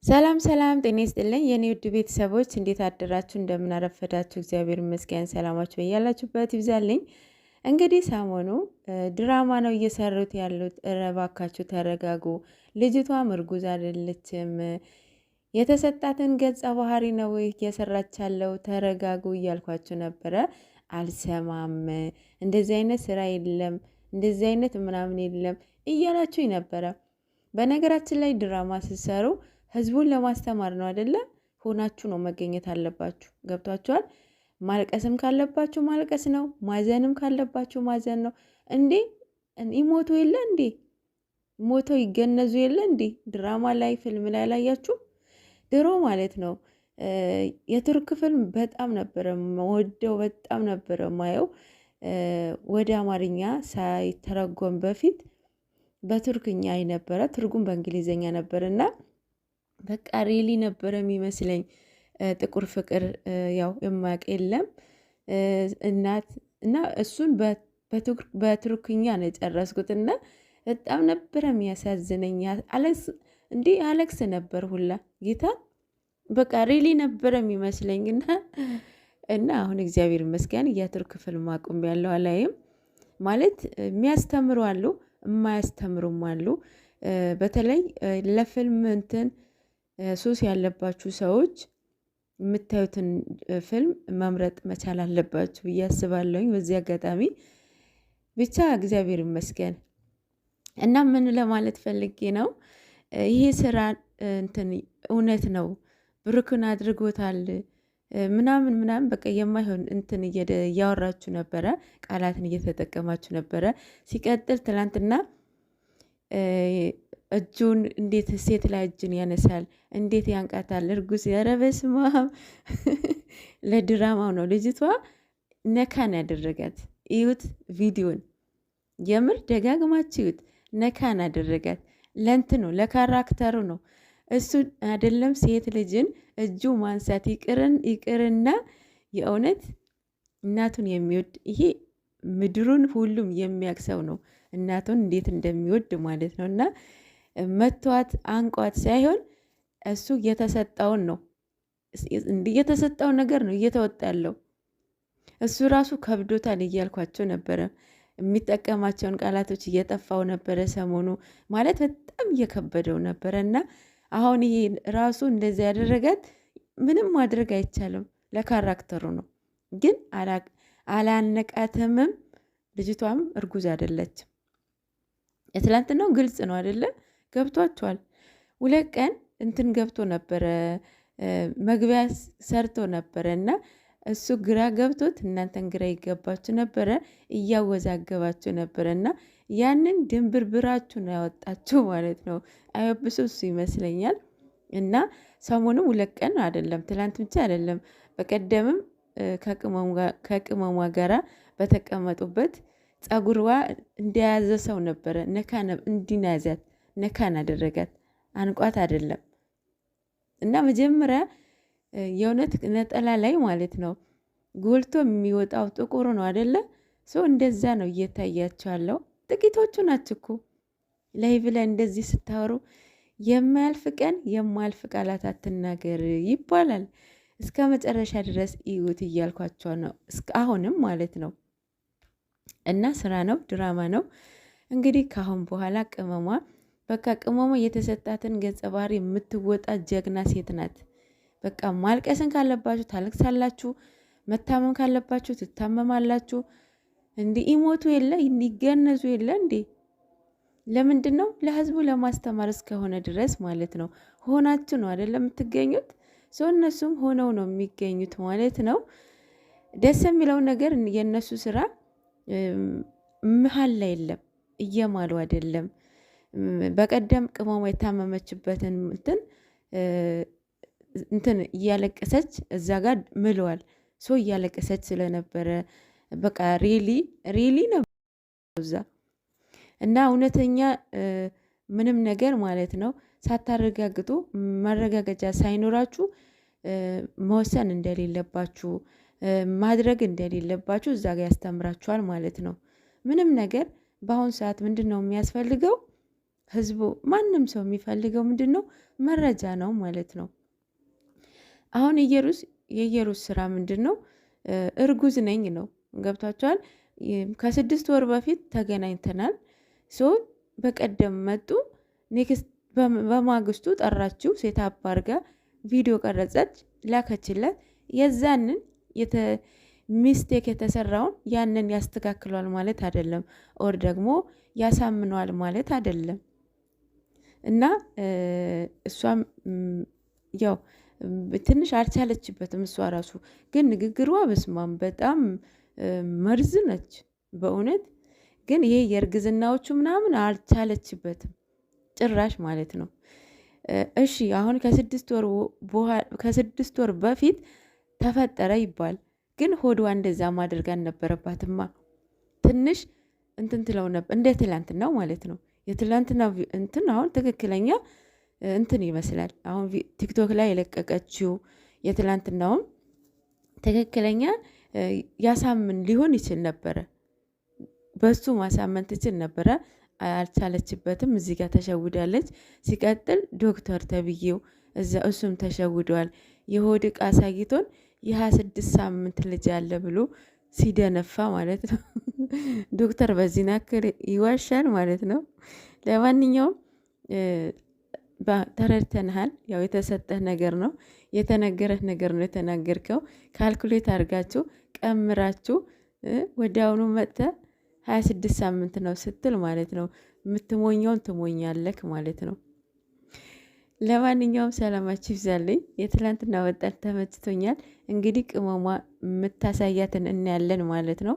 ሰላም ሰላም፣ ጤና ይስጥልኝ የኔ ውድ ቤተሰቦች፣ እንዴት አደራችሁ? እንደምን አረፈዳችሁ? እግዚአብሔር ይመስገን። ሰላማችሁ በያላችሁበት ይብዛልኝ። እንግዲህ ሰሞኑ ድራማ ነው እየሰሩት ያሉት። እባካችሁ ተረጋጉ። ልጅቷም እርጉዝ አይደለችም። የተሰጣትን ገጸ ባህሪ ነው እየሰራች ያለው። ተረጋጉ እያልኳችሁ ነበረ። አልሰማም፣ እንደዚህ አይነት ስራ የለም፣ እንደዚህ አይነት ምናምን የለም እያላችሁ ነበረ። በነገራችን ላይ ድራማ ስትሰሩ ህዝቡን ለማስተማር ነው አይደለ? ሆናችሁ ነው መገኘት አለባችሁ። ገብቷችኋል? ማልቀስም ካለባችሁ ማልቀስ ነው፣ ማዘንም ካለባችሁ ማዘን ነው። እንዴ ይሞቱ የለ እንዴ? ሞተው ይገነዙ የለ እንዴ? ድራማ ላይ ፊልም ላይ አላያችሁ? ድሮ ማለት ነው የቱርክ ፊልም በጣም ነበረ ወደው በጣም ነበረ ማየው። ወደ አማርኛ ሳይተረጎም በፊት በቱርክኛ ነበረ፣ ትርጉም በእንግሊዘኛ ነበርና በቃ ሪሊ ነበረ የሚመስለኝ። ጥቁር ፍቅር ያው የማያውቅ የለም እናት እና እሱን በቱርክኛ ነው የጨረስኩት እና በጣም ነበረ የሚያሳዝነኝ። አለቅስ ነበር ሁላ ጌታ በቃ ሪሊ ነበረ የሚመስለኝ እና አሁን እግዚአብሔር ይመስገን የቱርክ ፊልም አቁም ያለው አላይም። ማለት የሚያስተምሩ አሉ፣ የማያስተምሩም አሉ። በተለይ ለፊልም ሱስ ያለባችሁ ሰዎች የምታዩትን ፊልም መምረጥ መቻል አለባችሁ ብዬ አስባለሁኝ። በዚህ አጋጣሚ ብቻ እግዚአብሔር ይመስገን እና ምን ለማለት ፈልጌ ነው፣ ይሄ ስራ እውነት ነው ብሩክን አድርጎታል ምናምን ምናምን በቃ የማይሆን እያወራችሁ ነበረ፣ ቃላትን እየተጠቀማችሁ ነበረ። ሲቀጥል ትላንትና እጁን እንዴት ሴት ላይ እጅን ያነሳል? እንዴት ያንቃታል? እርጉዝ! ኧረ በስመ አብ! ለድራማው ነው። ልጅቷ ነካን ያደረጋት። እዩት ቪዲዮን፣ የምር ደጋግማችሁ እዩት። ነካን ያደረጋት ነው ለካራክተሩ ነው። እሱ አይደለም ሴት ልጅን እጁ ማንሳት ይቅርና የእውነት እናቱን የሚወድ ይሄ ምድሩን ሁሉም የሚያክሰው ነው። እናቱን እንዴት እንደሚወድ ማለት ነው። እና መቷት አንቋት ሳይሆን እሱ የተሰጠውን ነው የተሰጠውን ነገር ነው እየተወጣ ያለው። እሱ ራሱ ከብዶታል እያልኳቸው ነበረ። የሚጠቀማቸውን ቃላቶች እየጠፋው ነበረ ሰሞኑ፣ ማለት በጣም እየከበደው ነበረ። እና አሁን ይሄ ራሱ እንደዚህ ያደረጋት ምንም ማድረግ አይቻልም፣ ለካራክተሩ ነው። ግን አላነቃትምም። ልጅቷም እርጉዝ አይደለችም። የትላንትናው ግልጽ ነው አይደለ? ገብቷቸዋል። 2 ቀን ገብቶ ነበረ፣ መግቢያ ሰርቶ ነበረ እና እሱ ግራ ገብቶት እናንተን ግራ ይገባችሁ ነበረ፣ እያወዛገባችሁ ነበረ እና ያንን ድንብርብራችሁ ነው ያወጣችሁ ማለት ነው። አየብሱ እሱ ይመስለኛል። እና ሰሞኑም 2 ቀን አይደለም፣ ትላንት ብቻ አይደለም፣ በቀደምም ከቅመሟ ጋራ በተቀመጡበት ጸጉርዋ እንደያዘ ሰው ነበረ። እንዲናያዛት ነካን አደረጋት፣ አንቋት አይደለም። እና መጀመሪያ የእውነት ነጠላ ላይ ማለት ነው ጎልቶ የሚወጣው ጥቁሩ ነው አይደለ? ሰው እንደዛ ነው እየታያቸው ያለው። ጥቂቶቹ ናቸው እኮ ላይቭ ላይ እንደዚህ ስታወሩ የማያልፍ ቀን የማያልፍ ቃላት አትናገር ይባላል። እስከ መጨረሻ ድረስ እዩት እያልኳቸው ነው፣ አሁንም ማለት ነው። እና ስራ ነው፣ ድራማ ነው። እንግዲህ ካሁን በኋላ ቅመሟ የተሰጣትን ገጸ ባህሪ የምትወጣ ጀግና ሴት ናት። በቃ ማልቀስን ካለባችሁ ታለቅሳላችሁ፣ መታመም ካለባችሁ ትታመማላችሁ። እንዲህ ይሞቱ የለ ይገነዙ የለ እንዴ? ለምንድን ነው? ለህዝቡ ለማስተማር እስከሆነ ድረስ ማለት ነው። ሆናችሁ ነው አይደለም የምትገኙት? ሰው እነሱም ሆነው ነው የሚገኙት ማለት ነው። ደስ የሚለው ነገር የእነሱ ስራ መሀል ላይ የለም፣ እየማሉ አይደለም። በቀደም ቅመሟ የታመመችበትን እያለቀሰች እዛ ጋር ምለዋል። ሰው እያለቀሰች ስለነበረ በቃ ሪሊ ነበር እዛ። እና እውነተኛ ምንም ነገር ማለት ነው ሳታረጋግጡ ማረጋገጫ ሳይኖራችሁ መወሰን እንደሌለባችሁ ማድረግ እንደሌለባችሁ እዛ ጋር ያስተምራችኋል ማለት ነው። ምንም ነገር በአሁን ሰዓት ምንድን ነው የሚያስፈልገው? ህዝቡ ማንም ሰው የሚፈልገው ምንድን ነው? መረጃ ነው ማለት ነው። አሁን የኢየሩስ ስራ ምንድን ነው? እርጉዝ ነኝ ነው። ገብቷቸዋል። ከ6 ወር በፊት ተገናኝተናል። ሶ በቀደም መጡ። ኔክስት በማግስቱ ጠራችው። ሴት አባርጋ ቪዲዮ ቀረጸች፣ ላከችለት። የዛንን ሚስቴክ የተሰራውን ያንን ያስተካክሏል ማለት አይደለም፣ ኦር ደግሞ ያሳምነዋል ማለት አይደለም። እና እሷም ያው ትንሽ አልቻለችበትም። እሷ ራሱ ግን ንግግሯ በስማም በጣም መርዝ ነች በእውነት። ግን ይሄ የእርግዝናዎቹ ምናምን አልቻለችበትም ጭራሽ ማለት ነው። እሺ አሁን ከ6 ወር በፊት ተፈጠረ ይባል፣ ግን ሆድዋ እንደዛ ማድረግ አልነበረባትማ። ትንሽ እንትን ትለው ነበር እንደ ትላንትናው ማለት ነው። የትላንትና እንትን አሁን ትክክለኛ እንትን ይመስላል። አሁን ቲክቶክ ላይ የለቀቀችው የትላንትናውም ትክክለኛ ያሳምን ሊሆን ይችል ነበረ። በሱ ማሳመን ትችል ነበረ፣ አልቻለችበትም። እዚህ ጋር ተሸውዳለች። ሲቀጥል ዶክተር ተብዬው እሱም ተሸውደዋል። የሆድ ዕቃ አሳይቶን የ26 ሳምንት ልጅ አለ ብሎ ሲደነፋ ማለት ነው። ዶክተር በዚህ ናክር ይዋሻል ማለት ነው። ለማንኛውም ተረድተንሃል። ያው የተሰጠህ ነገር ነው፣ የተነገረህ ነገር ነው የተናገርከው። ካልኩሌት አድርጋችሁ ቀምራችሁ ወዲያውኑ መጥተህ 26 ሳምንት ነው ስትል ማለት ነው። የምትሞኘውን ትሞኛለክ ማለት ነው። ለማንኛውም ሰላማችሁ ይብዛልኝ። የትላንትና ወጣት ተመችቶኛል። እንግዲህ ቅመሟ የምታሳያትን እናያለን ማለት ነው።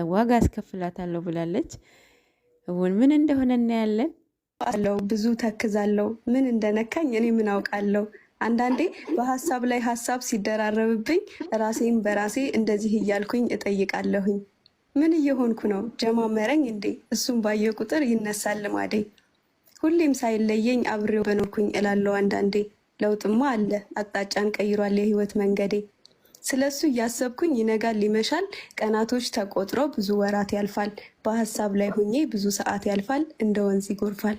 ዋጋ አስከፍላታለሁ ብላለች። ምን እንደሆነ እናያለን። አለው ብዙ ተክዛለው። ምን እንደነካኝ እኔ ምን አውቃለሁ። አንዳንዴ በሀሳብ ላይ ሀሳብ ሲደራረብብኝ ራሴን በራሴ እንደዚህ እያልኩኝ እጠይቃለሁኝ። ምን እየሆንኩ ነው? ጀማመረኝ እንዴ? እሱም ባየ ቁጥር ይነሳል ልማዴ። ሁሌም ሳይለየኝ አብሬው በኖርኩኝ እላለሁ አንዳንዴ። ለውጥማ አለ፣ አቅጣጫን ቀይሯል የህይወት መንገዴ። ስለሱ እያሰብኩኝ ይነጋል ይመሻል፣ ቀናቶች ተቆጥረው ብዙ ወራት ያልፋል። በሀሳብ ላይ ሆኜ ብዙ ሰዓት ያልፋል፣ እንደ ወንዝ ይጎርፋል።